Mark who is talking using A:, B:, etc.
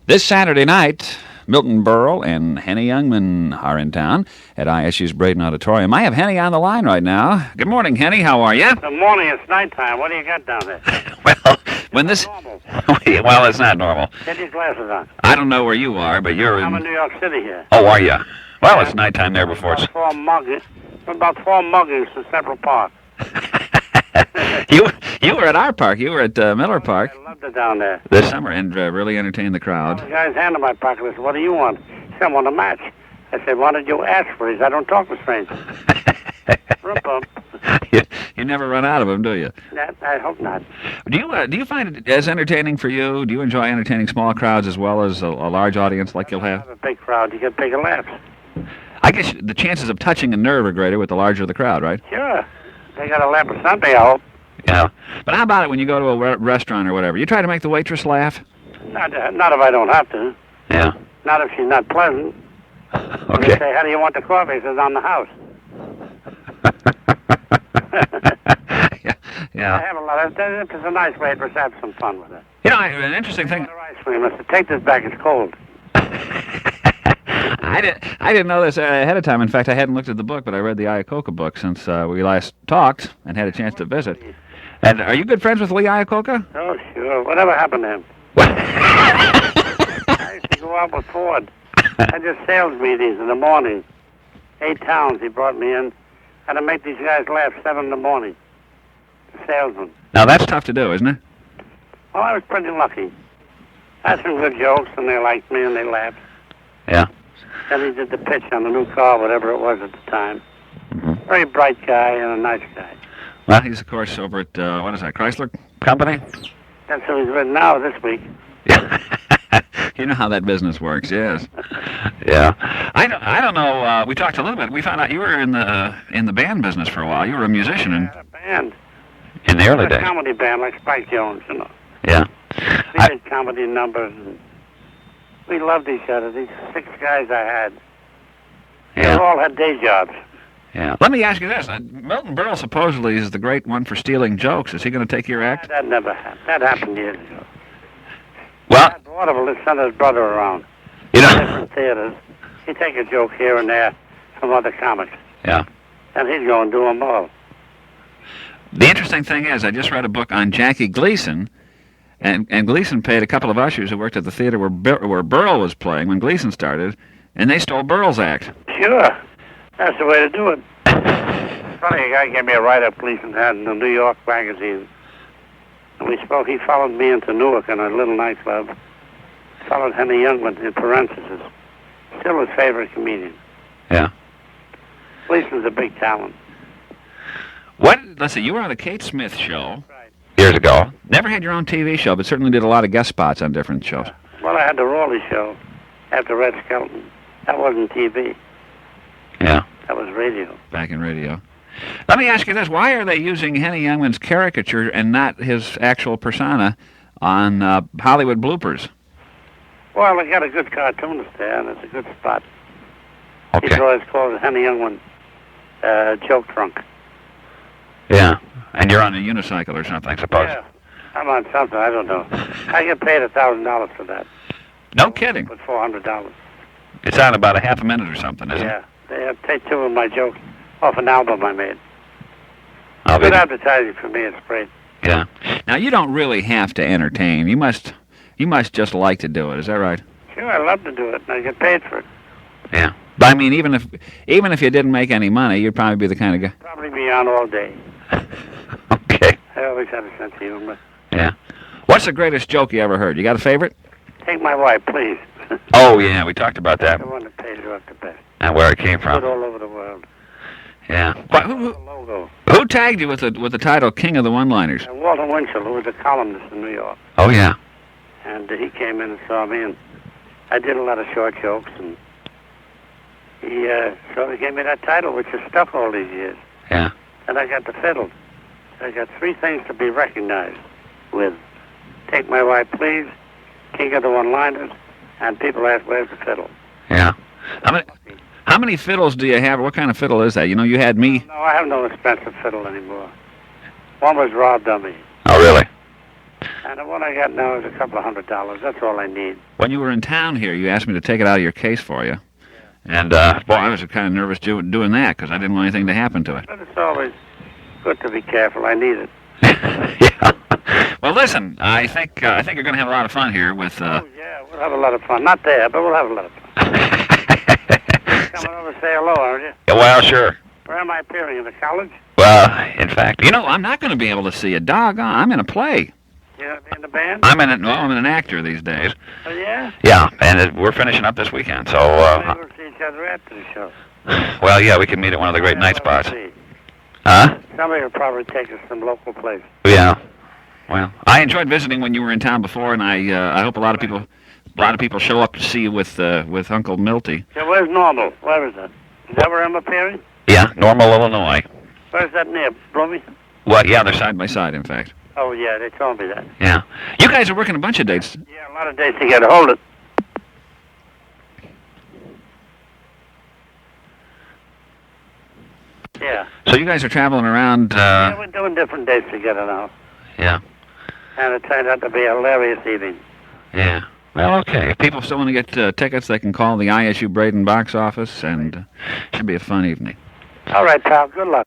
A: This Saturday night, Milton Berle and Henny Youngman are in town at ISU's Braden Auditorium. I have Henny on the line right now. Good morning, Henny. How are you?
B: Good morning. It's nighttime. What do you got down there?
A: Well, when this...
B: Normal.
A: Well, it's not normal.
B: Get your glasses on.
A: I don't know where you are, but you're
B: I'm in New York City here.
A: Oh, are you? Well, it's nighttime there before it's...
B: About four muggings in Central Park.
A: You were at our park. You were at Miller Park.
B: I loved it down there.
A: This summer and really entertained the crowd.
B: The guy's hand in my pocket. I said, what do you want? He said, I want a match. I said, why did you ask for these? I don't talk to strangers.
A: You never run out of them, do you?
B: I hope not.
A: Do you find it as entertaining for you? Do you enjoy entertaining small crowds as well as a large audience like you'll have?
B: Have a big crowd. You get bigger laughs.
A: I guess the chances of touching a nerve are greater with the larger the crowd, right?
B: Sure. They got to laugh at something, I hope.
A: Yeah. But how about it when you go to a restaurant or whatever? You try to make the waitress laugh?
B: Not if I don't have to.
A: Yeah.
B: Not if she's not pleasant.
A: Okay.
B: They say, how do you want the coffee? He says, on the house.
A: Yeah.
B: I have a lot of... If it's a nice waitress, have some fun with it.
A: You know, an interesting thing...
B: Ice cream. I said, take this back. It's cold.
A: I didn't know this ahead of time. In fact, I hadn't looked at the book, but I read the Iacocca book since we last talked and had a chance to visit. And are you good friends with Lee Iacocca?
B: Oh, sure. Whatever happened to him? I used to go out with Ford. I did sales meetings in the morning. 8 towns he brought me in. Had to make these guys laugh 7 in the morning. The salesman.
A: Now, that's tough to do, isn't it?
B: Well, I was pretty lucky. I had some good jokes, and they liked me, and they laughed.
A: Yeah.
B: Then he did the pitch on the new car, whatever it was at the time. Mm-hmm. Very bright guy and a nice guy.
A: Well, he's, of course, over at, what is that, Chrysler Company?
B: That's who he's with now this week.
A: Yeah. You know how that business works, yes. Yeah. I don't know, we talked a little bit. We found out you were in the band business for a while. You were a musician.
B: I had a band.
A: In the early days.
B: A comedy band like Spike Jones, you know.
A: Yeah.
B: We did comedy numbers, and we loved each other. These 6 guys I had.
A: Yeah.
B: They all had day jobs.
A: Yeah. Let me ask you this. Milton Berle supposedly is the great one for stealing jokes. Is he going to take your act?
B: That never happened. That happened years ago.
A: Well,
B: Waterville has sent his brother around.
A: You know.
B: Different theaters. He'd take a joke here and there from other comics.
A: Yeah.
B: And he'd go and do them all.
A: The interesting thing is, I just read a book on Jackie Gleason, and Gleason paid a couple of ushers who worked at the theater where Berle was playing when Gleason started, and they stole Berle's act.
B: Sure. That's the way to do it. Funny, a guy gave me a write-up Gleason had in the New York magazine. And we spoke. He followed me into Newark in a little nightclub. Followed Henny Youngman in parentheses. Still his favorite comedian.
A: Yeah.
B: Gleason's a big talent.
A: Let's see, you were on the Kate Smith show.
B: Right.
A: Years ago. Never had your own TV show, but certainly did a lot of guest spots on different shows.
B: Well, I had the Raleigh show after Red Skelton. That wasn't TV.
A: Yeah.
B: That was radio.
A: Back in radio. Let me ask you this. Why are they using Henny Youngman's caricature and not his actual persona on Hollywood bloopers?
B: Well, they got a good cartoonist there, and it's a good spot.
A: Okay.
B: He's always called it Henny Youngman Joke Trunk.
A: Yeah. And you're on a unicycle or something, I suppose.
B: Yeah. I'm on something. I don't know. I get paid $1,000 for that.
A: No kidding.
B: With $400.
A: It's on about a half a minute or something, isn't it?
B: Yeah. They take 2 of my jokes off an album I made.
A: I'll
B: Good advertising for me. It's great.
A: Yeah. Now, you don't really have to entertain. You must just like to do it. Is that right?
B: Sure, I love to do it, and I get paid for it.
A: Yeah. But I mean, even if you didn't make any money, you'd probably be the kind of guy.
B: Probably be on all day.
A: Okay.
B: I always had a sense of humor.
A: Yeah. What's the greatest joke you ever heard? You got a favorite?
B: Take my wife, please.
A: Oh, yeah, we talked about that.
B: The one that pays her off the best.
A: And where it came from.
B: Good all over the world.
A: Yeah.
B: But logo.
A: Who tagged you with the title King of the One-Liners?
B: Walter Winchell, who was a columnist in New York.
A: Oh, yeah.
B: And he came in and saw me, and I did a lot of short jokes, and he gave me that title, which has stuck all these years.
A: Yeah.
B: And I got the fiddle. I got 3 things to be recognized with. Take my wife, please, King of the One-Liners, and people ask, where's the fiddle?
A: Yeah. How many fiddles do you have? What kind of fiddle is that? You know, you had me.
B: No, I have no expensive fiddle anymore. One was robbed on me.
A: Oh, really?
B: And the one I got now is a couple of $100. That's all I need.
A: When you were in town here, you asked me to take it out of your case for you. And, boy, I was kind of nervous doing that because I didn't want anything to happen to it.
B: But it's always good to be careful. I need it.
A: Yeah. Well, listen, I think you're going to have a lot of fun here with...
B: Oh, yeah, we'll have a lot of fun. Not there, but we'll have a lot of fun. Coming over to say hello, aren't you?
A: Well, sure.
B: Where am I appearing? In the college?
A: Well, in fact, I'm not going to be able to see a doggone. I'm in a play.
B: You're in the band?
A: I'm an actor these days.
B: Oh, yeah?
A: Yeah, and we're finishing up this weekend, so...
B: Maybe we'll see each other after the show.
A: Well, yeah, we can meet at one of the great night spots.
B: See.
A: Huh?
B: Somebody will probably take us some local place.
A: Yeah. Well, I enjoyed visiting when you were in town before, and I hope a lot of people show up to see you with Uncle Milty.
B: So where's Normal? Where is that? Is that where I'm appearing?
A: Yeah, Normal, Illinois.
B: Where's that near? Bloomington?
A: Well, yeah, they're side by side, in fact.
B: Oh, yeah, they told me that.
A: Yeah. You guys are working a bunch of dates.
B: Yeah, a lot of dates to get a hold of. Yeah.
A: So you guys are traveling around...
B: Yeah, we're doing different dates together now.
A: Yeah.
B: And it turned out to be a hilarious evening.
A: Yeah. Well, okay. If people still want to get tickets, they can call the ISU Braden box office, and should be a fun evening.
B: All right, pal. Good luck.